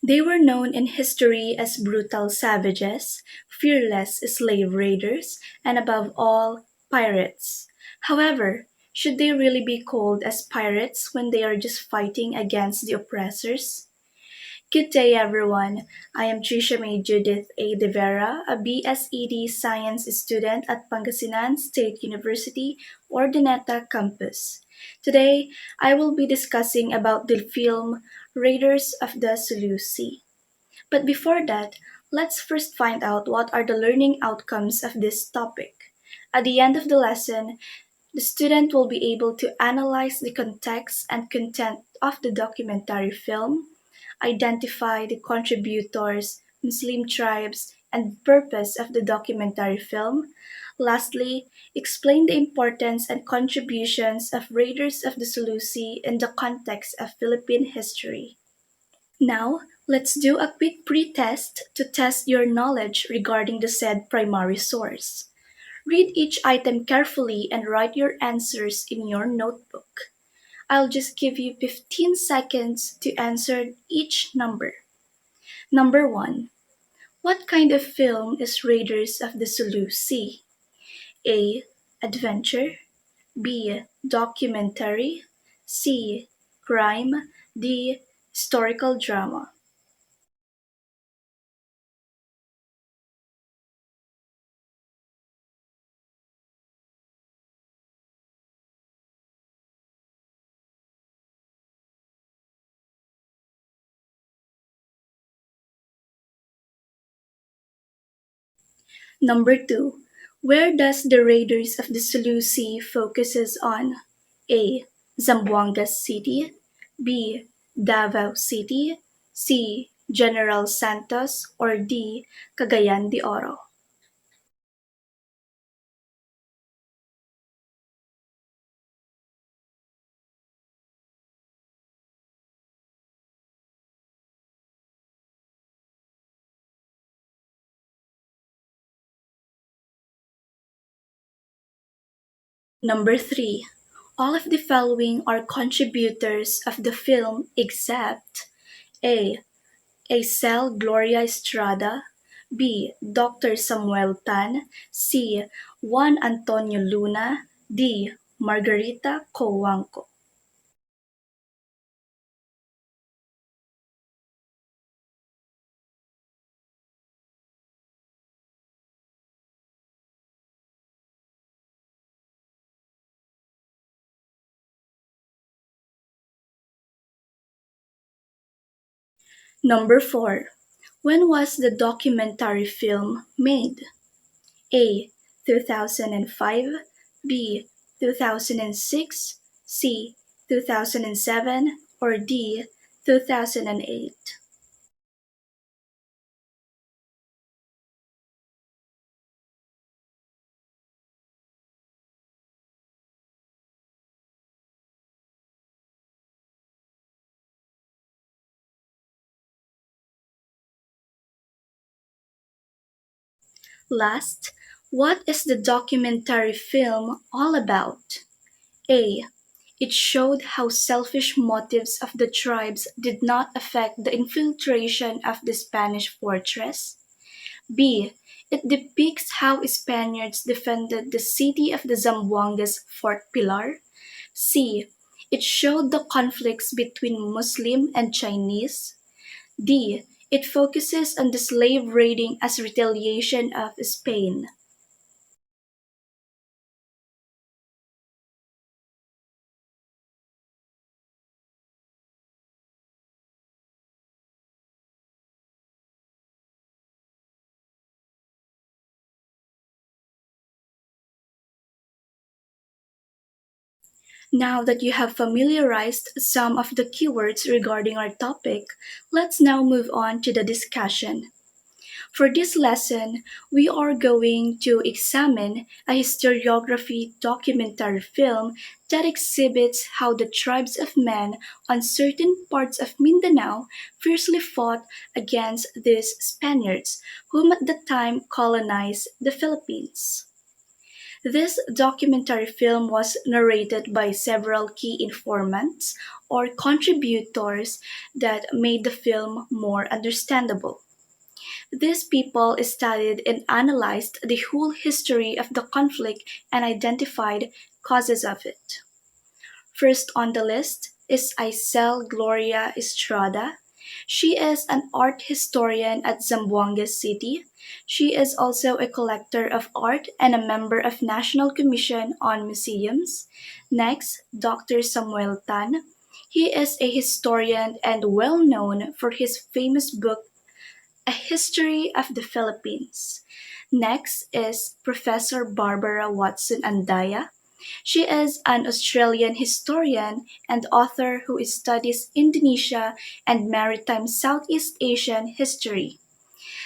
They were known in history as brutal savages, fearless slave raiders, and above all, pirates. However, should they really be called as pirates when they are just fighting against the oppressors? Good day, everyone. I am Trisha May Judith A. De Vera, a BSED Science student at Pangasinan State University, Ordineta campus. Today, I will be discussing about the film Raiders of the Sulu Sea. But before that, let's first find out what are the learning outcomes of this topic. At the end of the lesson, the student will be able to analyze the context and content of the documentary film, identify the contributors, Muslim tribes, and purpose of the documentary film. Lastly, explain the importance and contributions of Raiders of the Sulu Sea in the context of Philippine history. Now, let's do a quick pre-test to test your knowledge regarding the said primary source. Read each item carefully and write your answers in your notebook. I'll just give you 15 seconds to answer each number. Number 1. What kind of film is Raiders of the Sulu Sea? A. Adventure. B. Documentary. C. Crime. D. Historical drama. Number 2. Where does the Raiders of the Sulu Sea focuses on? A. Zamboanga City. B. Davao City. C. General Santos. Or D. Cagayan de Oro. Number 3. All of the following are contributors of the film except A. Acel Gloria Estrada. B. Dr. Samuel Tan. C. Juan Antonio Luna. D. Margarita Coanco. Number 4. When was the documentary film made? A. 2005. B. 2006. C. 2007. Or D. 2008. Last, what is the documentary film all about? A. It showed how selfish motives of the tribes did not affect the infiltration of the Spanish fortress. B. It depicts how Spaniards defended the city of the Zamboangas Fort Pilar. C. It showed the conflicts between Muslim and Chinese. D. It focuses on the slave raiding as retaliation of Spain. Now that you have familiarized some of the keywords regarding our topic, let's now move on to the discussion. For this lesson, we are going to examine a historiography documentary film that exhibits how the tribes of men on certain parts of Mindanao fiercely fought against these Spaniards, whom at the time colonized the Philippines. This documentary film was narrated by several key informants or contributors that made the film more understandable. These people studied and analyzed the whole history of the conflict and identified causes of it. First on the list is Isel Gloria Estrada. She is an art historian at Zamboanga City. She is also a collector of art and a member of National Commission on Museums. Next, Dr. Samuel Tan. He is a historian and well known for his famous book A History of the Philippines. Next is Professor Barbara Watson Andaya. She is an Australian historian and author who studies Indonesia and maritime Southeast Asian history.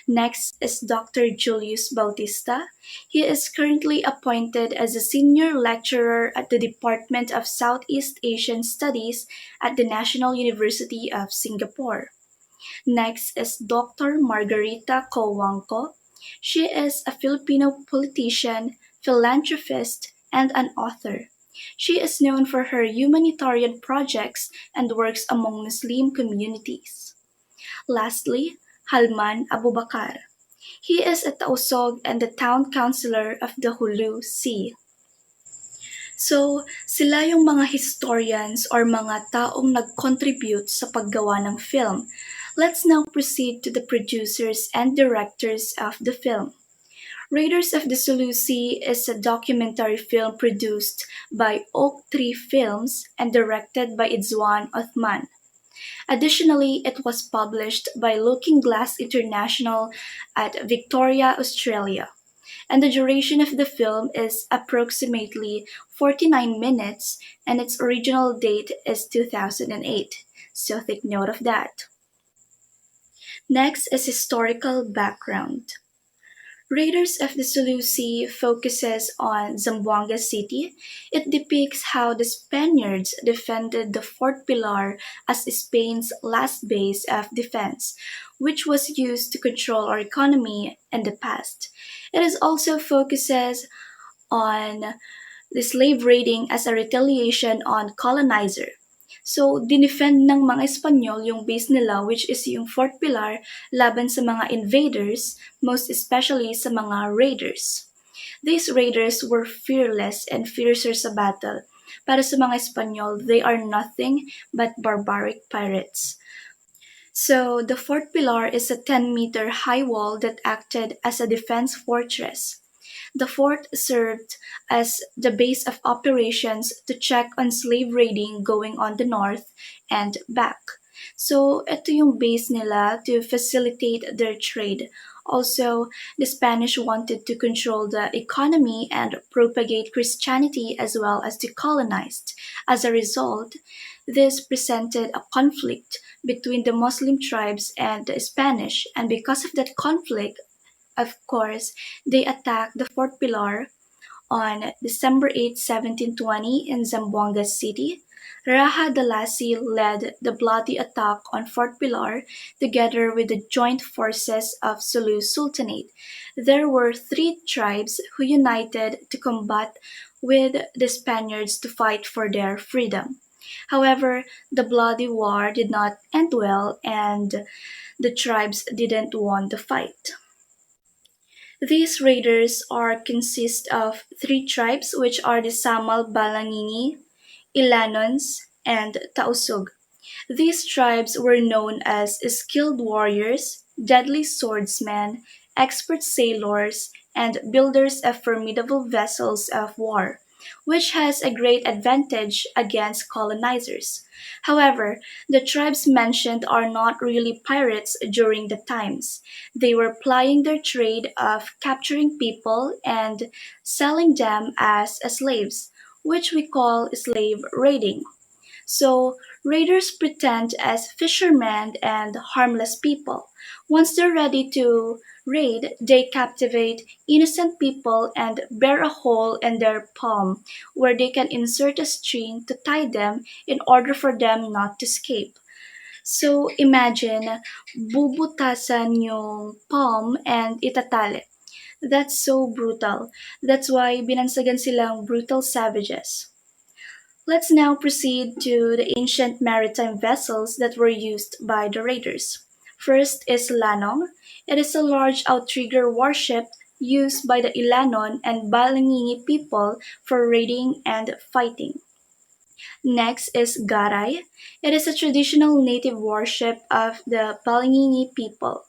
Next is Dr. Julius Bautista. He is currently appointed as a senior lecturer at the Department of Southeast Asian Studies at the National University of Singapore. Next is Doctor Margarita Cojuangco. She is a Filipino politician, philanthropist, and an author. She is known for her humanitarian projects and works among Muslim communities. Lastly, Halman Abubakar. He is a Tausog and the town councilor of the Sulu Sea. So, sila yung mga historians or mga taong nag-contribute sa paggawa ng film. Let's now proceed to the producers and directors of the film. Raiders of the Sulu Sea is a documentary film produced by Oak Tree Films and directed by Idzwan Othman. Additionally, it was published by Looking Glass International at Victoria, Australia, and the duration of the film is approximately 49 minutes, and its original date is 2008. So take note of that. Next is historical background. Raiders of the Sulu Sea focuses on Zamboanga City. It depicts how the Spaniards defended the Fort Pilar as Spain's last base of defense, which was used to control our economy in the past. It is also focuses on the slave raiding as a retaliation on colonizer. So, dinefend ng mga Espanyol yung base nila which is yung Fort Pilar laban sa mga invaders, most especially sa mga raiders. These raiders were fearless and fiercer sa battle. Para sa mga Espanyol, they are nothing but barbaric pirates. So, the Fort Pilar is a 10-meter high wall that acted as a defense fortress. The fort served as the base of operations to check on slave raiding going on the north and back. So, ito yung base nila to facilitate their trade. Also, the Spanish wanted to control the economy and propagate Christianity as well as the colonized. As a result, this presented a conflict between the Muslim tribes and the Spanish, and because of that conflict, of course, they attacked the Fort Pilar on December 8, 1720 in Zamboanga City. Raja Dalasi led the bloody attack on Fort Pilar together with the joint forces of Sulu Sultanate. There were three tribes who united to combat with the Spaniards to fight for their freedom. However, the bloody war did not end well and the tribes didn't won the fight. These raiders are consist of three tribes which are the Samal Balangini, Ilanons, and Tausug. These tribes were known as skilled warriors, deadly swordsmen, expert sailors, and builders of formidable vessels of war, which has a great advantage against colonizers. However, the tribes mentioned are not really pirates during the times. They were plying their trade of capturing people and selling them as slaves, which we call slave raiding. So, raiders pretend as fishermen and harmless people. Once they're ready to raid, they captivate innocent people and bear a hole in their palm where they can insert a string to tie them in order for them not to escape. So, imagine, bubutasan yung palm and itatali. That's so brutal. That's why binansagan silang brutal savages. Let's now proceed to the ancient maritime vessels that were used by the raiders. First is Lanong. It is a large outrigger warship used by the Ilanon and Balingi people for raiding and fighting. Next is Garay. It is a traditional native warship of the Balingi people.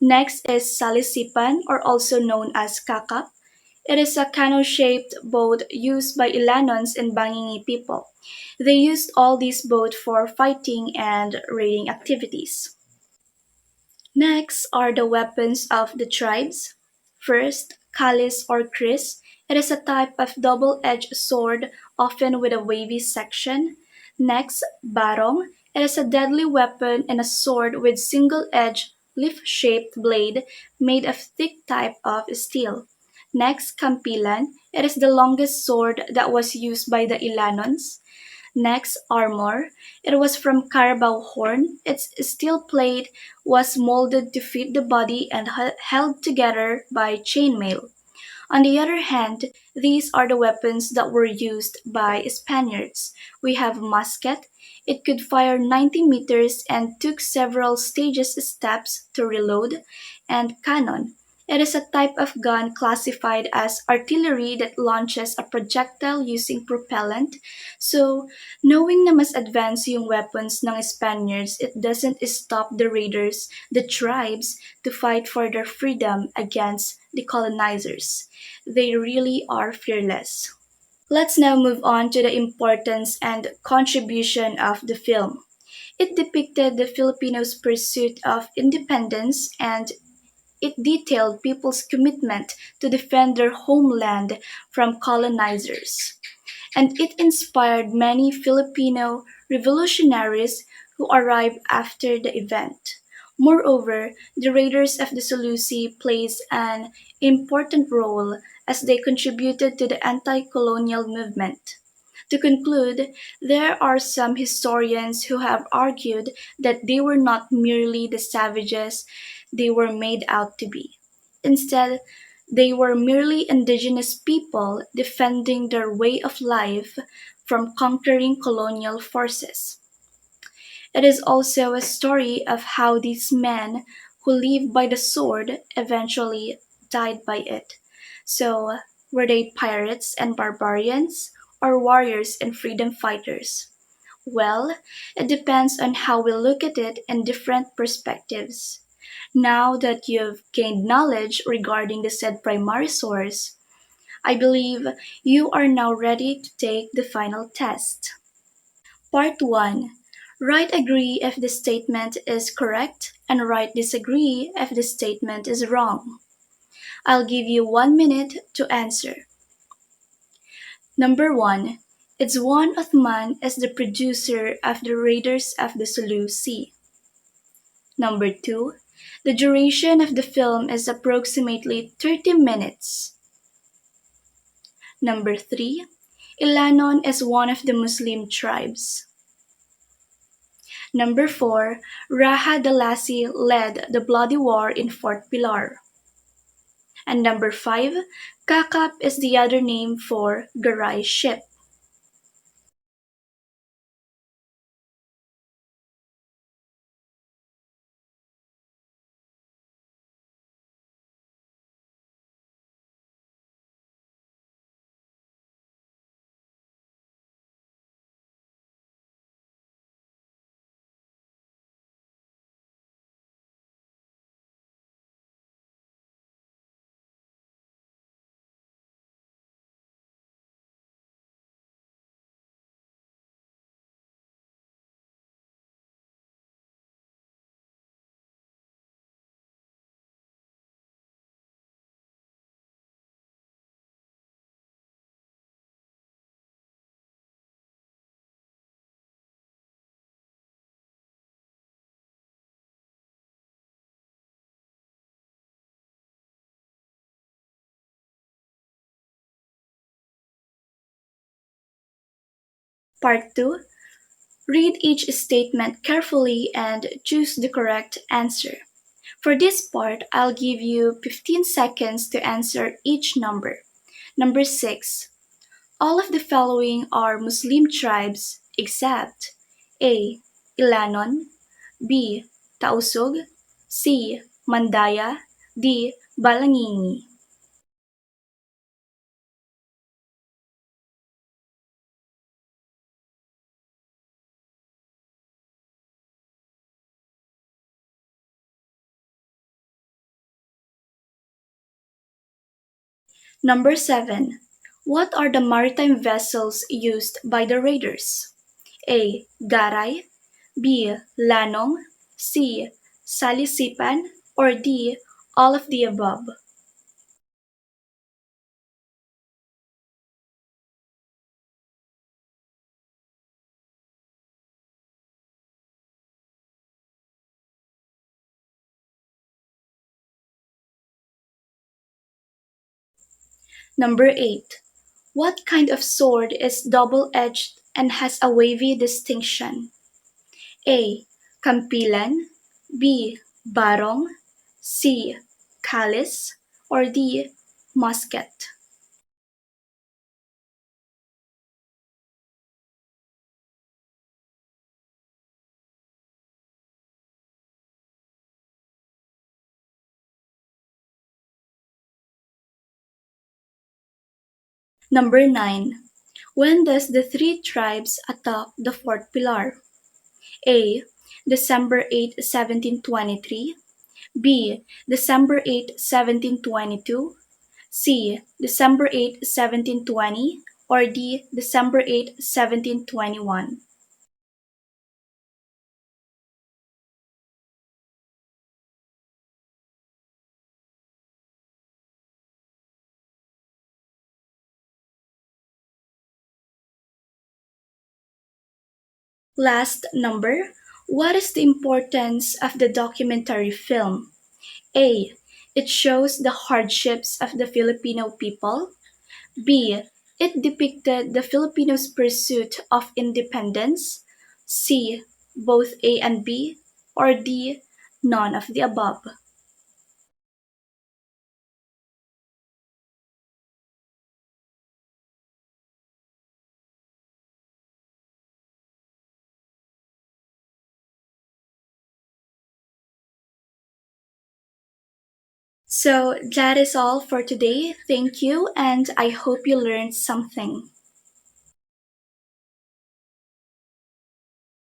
Next is Salisipan, or also known as Kakap. It is a canoe-shaped boat used by Ilanons and Bangingi people. They used all these boats for fighting and raiding activities. Next are the weapons of the tribes. First, kalis or kris. It is a type of double-edged sword, often with a wavy section. Next, barong. It is a deadly weapon and a sword with single-edged, leaf-shaped blade made of thick type of steel. Next, kampilan. It is the longest sword that was used by the Ilanons. Next, armor. It was from carabao horn. Its steel plate was molded to fit the body and held together by chainmail. On the other hand, these are the weapons that were used by Spaniards. We have musket. It could fire 90 meters and took several stages steps to reload, and cannon. It is a type of gun classified as artillery that launches a projectile using propellant. So, knowing na mas advanced yung weapons ng Spaniards, it doesn't stop the raiders, the tribes, to fight for their freedom against the colonizers. They really are fearless. Let's now move on to the importance and contribution of the film. It depicted the Filipinos' pursuit of independence and it detailed people's commitment to defend their homeland from colonizers. And it inspired many Filipino revolutionaries who arrived after the event. Moreover, the raiders of the Sulu Sea plays an important role as they contributed to the anti-colonial movement. To conclude, there are some historians who have argued that they were not merely the savages they were made out to be. Instead, they were merely indigenous people defending their way of life from conquering colonial forces. It is also a story of how these men who lived by the sword eventually died by it. So, were they pirates and barbarians or warriors and freedom fighters? Well, it depends on how we look at it in different perspectives. Now that you've gained knowledge regarding the said primary source, I believe you are now ready to take the final test. Part 1. Write agree if the statement is correct and write disagree if the statement is wrong. I'll give you 1 minute to answer. Number 1. It's one Othman as the producer of the Raiders of the Sulu Sea. Number 2. The duration of the film is approximately 30 minutes. Number 3. Ilanon is one of the Muslim tribes. Number 4. Raha Dalasi led the bloody war in Fort Pilar. And number 5. Kakap is the other name for Garay ship. Part 2. Read each statement carefully and choose the correct answer. For this part, I'll give you 15 seconds to answer each number. Number 6. All of the following are Muslim tribes except A. Ilanon, B. Tausug, C. Mandaya, D. Balangini. Number 7. What are the maritime vessels used by the raiders? A. Garay, B. Lanong, C. Salisipan, or D. All of the above. Number 8. What kind of sword is double-edged and has a wavy distinction? A. Kampilan, B. Barong, C. Kalis, or D. Musket. Number 9. When does the three tribes attack the fourth pillar? A. December 8, 1723, B. December 8, 1722, C. December 8, 1720, or D. December 8, 1721. Last number. What is the importance of the documentary film? A. It shows the hardships of the Filipino people. B. It depicted the Filipinos' pursuit of independence. C. Both A and B. Or D. None of the above. So that is all for today. Thank you, and I hope you learned something.